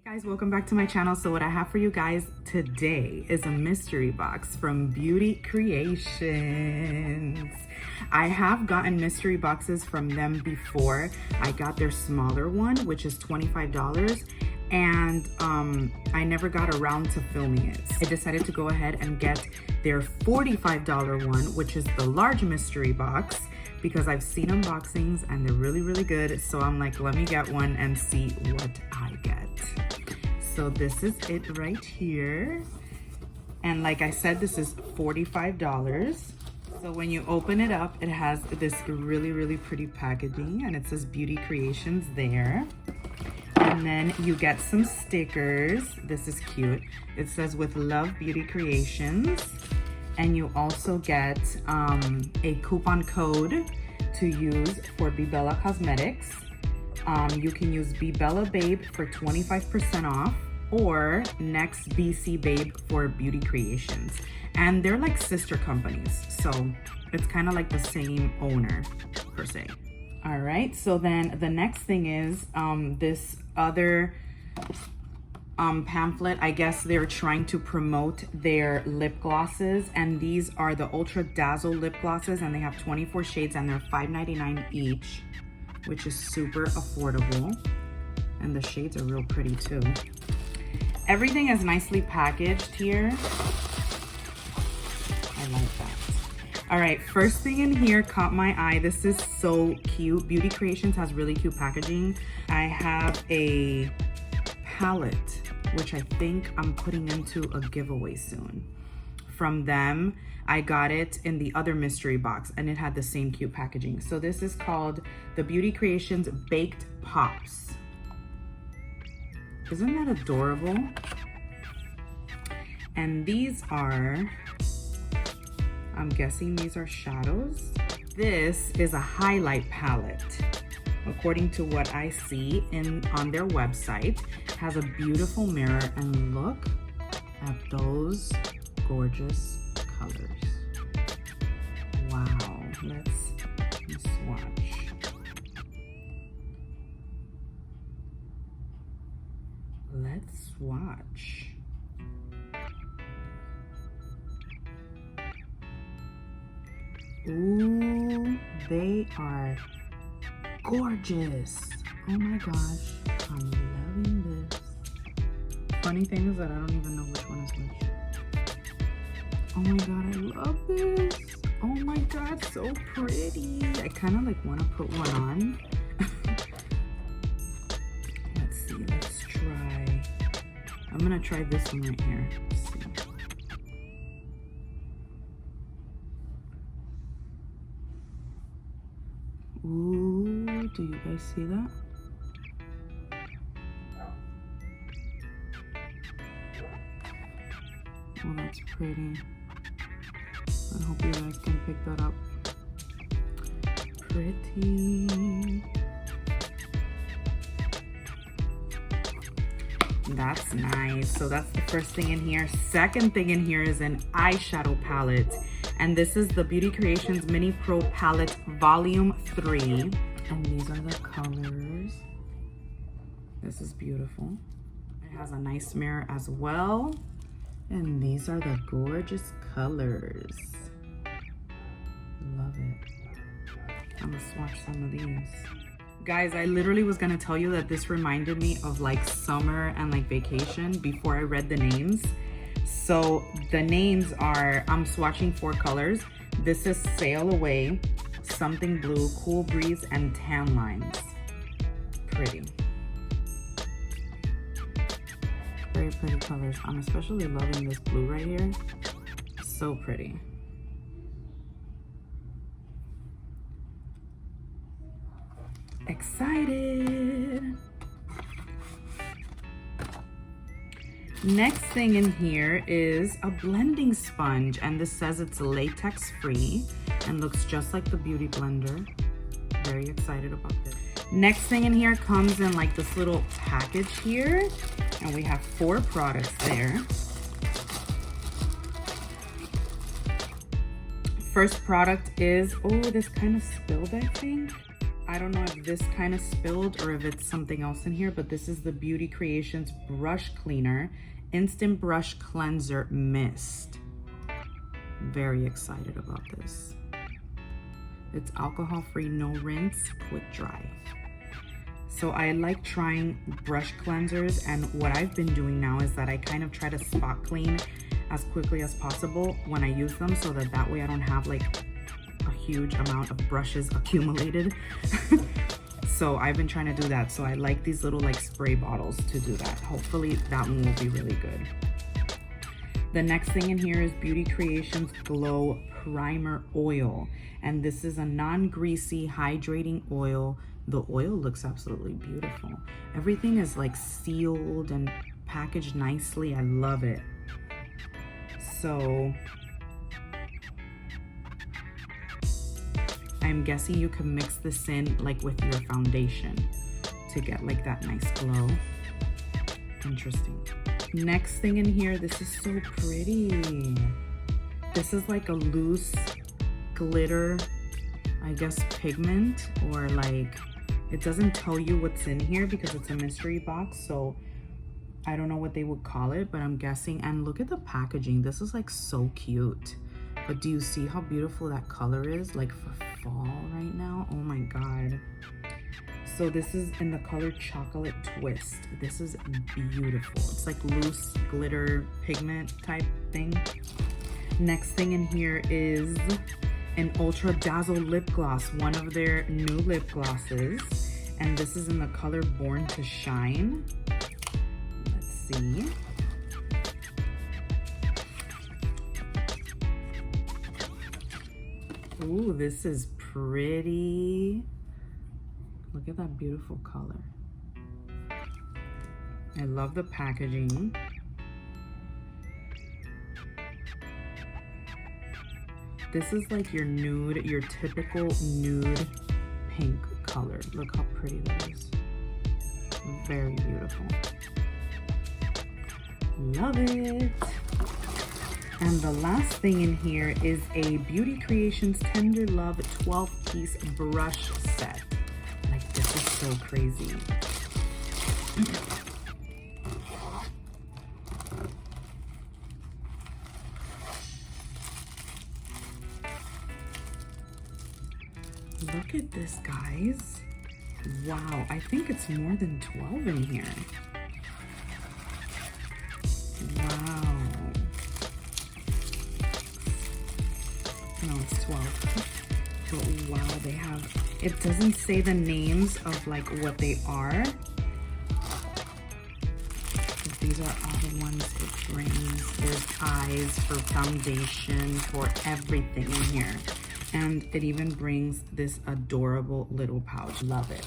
Guys, welcome back to my channel. So what I have for you guys today is a mystery box from Beauty Creations. I have gotten mystery boxes from them before. I got their smaller one, which is $25, and I never got around to filming it. I decided to go ahead and get their $45 one, which is the large mystery box, because I've seen unboxings and they're really, really good. So I'm like, let me get one and see what I get. So this is it right here. And like I said, this is $45. So when you open it up, it has this really, really pretty packaging and it says Beauty Creations there. And then you get some stickers. This is cute. It says with love, Beauty Creations. And you also get a coupon code to use for Bebella Cosmetics. You can use Bebella Babe for 25% off or Next BC Babe for Beauty Creations. And they're like sister companies, so it's kind of like the same owner per se. All right, so then the next thing is this other pamphlet. I guess they're trying to promote their lip glosses, and these are the Ultra Dazzle lip glosses, and they have 24 shades and they're $5.99 each, which is super affordable, and the shades are real pretty too. Everything is nicely packaged here. I like that. All right, first thing in here caught my eye. This is so cute. Beauty Creations has really cute packaging. I have a palette, which I think I'm putting into a giveaway soon. From them, I got it in the other mystery box and it had the same cute packaging. So this is called the Beauty Creations Baked Pops. Isn't that adorable? And these are, I'm guessing these are shadows. This is a highlight palette. According to what I see on their website, it has a beautiful mirror, and look at those gorgeous colors. Wow, let's swatch. Let's swatch. Ooh, they are gorgeous. Oh my gosh, I'm loving this. Funny thing is that I don't even know which one is which. Oh my god, I love this. Oh my god, so pretty. I kind of like want to put one on. Let's see, let's try. I'm gonna try this one right here. Let's see. Ooh, do you guys see that? Oh, that's pretty. I hope you guys can pick that up. Pretty. That's nice. So that's the first thing in here. Second thing in here is an eyeshadow palette. And this is the Beauty Creations Mini Pro Palette Volume 3. And these are the colors. This is beautiful. It has a nice mirror as well. And these are the gorgeous colors. Love it. I'm gonna swatch some of these. Guys, I literally was gonna tell you that this reminded me of like summer and like vacation before I read the names. So the names are, I'm swatching 4 colors. This is Sail Away, Something Blue, Cool Breeze, and Tan Lines. Pretty. Very pretty colors. I'm especially loving this blue right here. So pretty. Excited. Next thing in here is a blending sponge, and this says it's latex free and looks just like the Beauty Blender. Very excited about this. Next thing in here comes in like this little package here, and we have 4 products there. First product is, oh, this kind of spilled, I think. I don't know if this kind of spilled or if it's something else in here, but this is the Beauty Creations Brush Cleaner Instant Brush Cleanser Mist. Very excited about this. It's alcohol-free, no rinse, quick dry. So I like trying brush cleansers, and what I've been doing now is that I kind of try to spot clean as quickly as possible when I use them, so that way I don't have like a huge amount of brushes accumulated. So I've been trying to do that. So I like these little like spray bottles to do that. Hopefully that one will be really good. The next thing in here is Beauty Creations Glow Primer Oil. And this is a non-greasy hydrating oil. The oil looks absolutely beautiful. Everything is like sealed and packaged nicely. I love it. So I'm guessing you can mix this in like with your foundation to get like that nice glow. Interesting. Next thing in here, this is so pretty. This is like a loose glitter, I guess pigment, or like, it doesn't tell you what's in here because it's a mystery box, so I don't know what they would call it, but I'm guessing. And look at the packaging. This is like so cute. But do you see how beautiful that color is, like for fall right now? Oh my God. So this is in the color Chocolate Twist. This is beautiful. It's like loose glitter pigment type thing. Next thing in here is an Ultra Dazzle lip gloss, one of their new lip glosses. And this is in the color Born to Shine. Let's see. Ooh, this is pretty. Look at that beautiful color. I love the packaging. This is like your nude, your typical nude pink color. Look how pretty that is. Very beautiful. Love it. And the last thing in here is a Beauty Creations Tender Love 12-piece brush set. Like, this is so crazy. Look at this, guys. Wow, I think it's more than 12 in here. Wow. No, it's 12. But wow, they have, it doesn't say the names of like what they are. But these are all the ones it brings. There's eyes for foundation, for everything in here. And it even brings this adorable little pouch. Love it.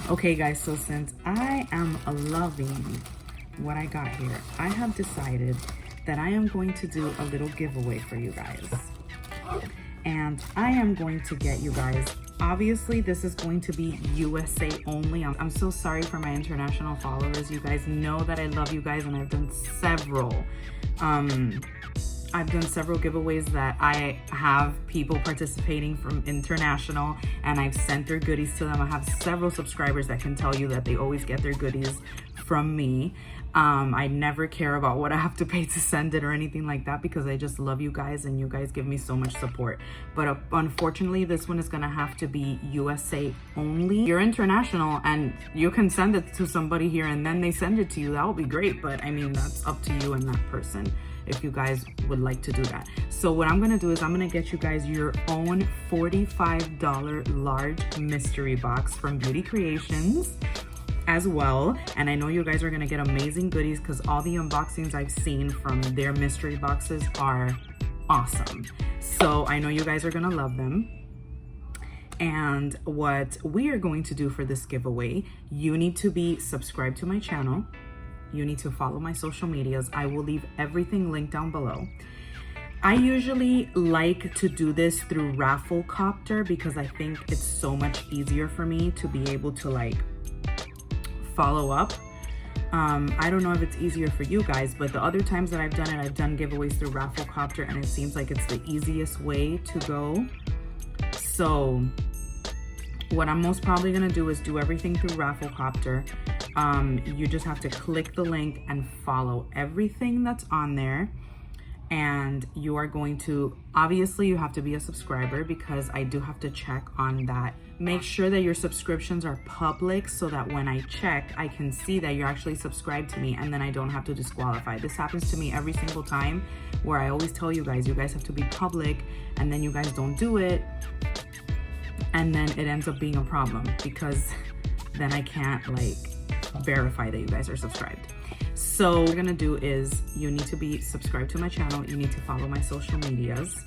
Okay guys, so since I am loving what I got here, I have decided that I am going to do a little giveaway for you guys. And I am going to get you guys, obviously this is going to be USA only. I'm so sorry for my international followers. You guys know that I love you guys, and I've done several giveaways that I have people participating from international, and I've sent their goodies to them. I have several subscribers that can tell you that they always get their goodies from me. I never care about what I have to pay to send it or anything like that, because I just love you guys and you guys give me so much support. But unfortunately, this one is gonna have to be USA only. You're international and you can send it to somebody here and then they send it to you. That would be great, but I mean, that's up to you and that person if you guys would like to do that. So what I'm gonna do is I'm gonna get you guys your own $45 large mystery box from Beauty Creations as well. And I know you guys are gonna get amazing goodies because all the unboxings I've seen from their mystery boxes are awesome. So I know you guys are gonna love them. And what we are going to do for this giveaway, you need to be subscribed to my channel. You need to follow my social medias. I will leave everything linked down below. I usually like to do this through RAFFLECOPTER because I think it's so much easier for me to be able to like follow up. I don't know if it's easier for you guys, but the other times that I've done it, I've done giveaways through RAFFLECOPTER and it seems like it's the easiest way to go. So What I'm most probably gonna do is do everything through RAFFLECOPTER. You just have to click the link and follow everything that's on there. And you are going to, obviously you have to be a subscriber because I do have to check on that. Make sure that your subscriptions are public so that when I check, I can see that you're actually subscribed to me and then I don't have to disqualify. This happens to me every single time where I always tell you guys have to be public, and then you guys don't do it. And then it ends up being a problem because then I can't like verify that you guys are subscribed. So what we're gonna do is you need to be subscribed to my channel. You need to follow my social medias.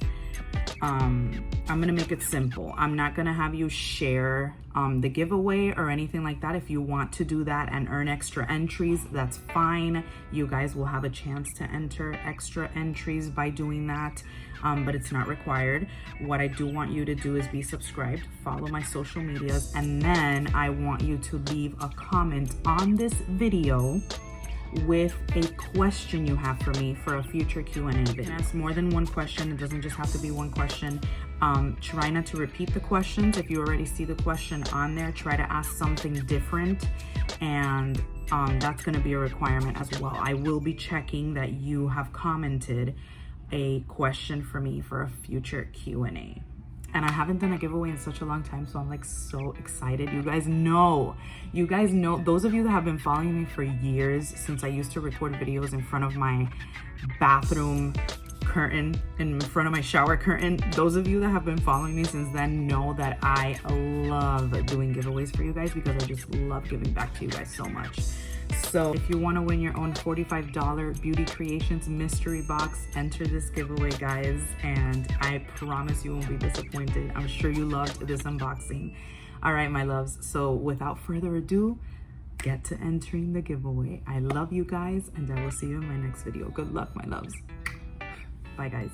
I'm gonna make it simple. I'm not gonna have you share the giveaway or anything like that. If you want to do that and earn extra entries, that's fine. You guys will have a chance to enter extra entries by doing that, but it's not required. What I do want you to do is be subscribed, follow my social medias, and then I want you to leave a comment on this video with a question you have for me for a future Q&A video. You can ask more than one question. It doesn't just have to be one question. Try not to repeat the questions. If you already see the question on there, try to ask something different, and that's going to be a requirement as well. I will be checking that you have commented a question for me for a future Q&A. And I haven't done a giveaway in such a long time, so I'm like so excited. You guys know, those of you that have been following me for years, since I used to record videos in front of my bathroom curtain, in front of my shower curtain, those of you that have been following me since then know that I love doing giveaways for you guys because I just love giving back to you guys so much. So if you want to win your own $45 Beauty Creations mystery box, enter this giveaway, guys, and I promise you won't be disappointed. I'm sure you loved this unboxing. All right, my loves, so without further ado, get to entering the giveaway. I love you guys, and I will see you in my next video. Good luck, my loves. Bye, guys.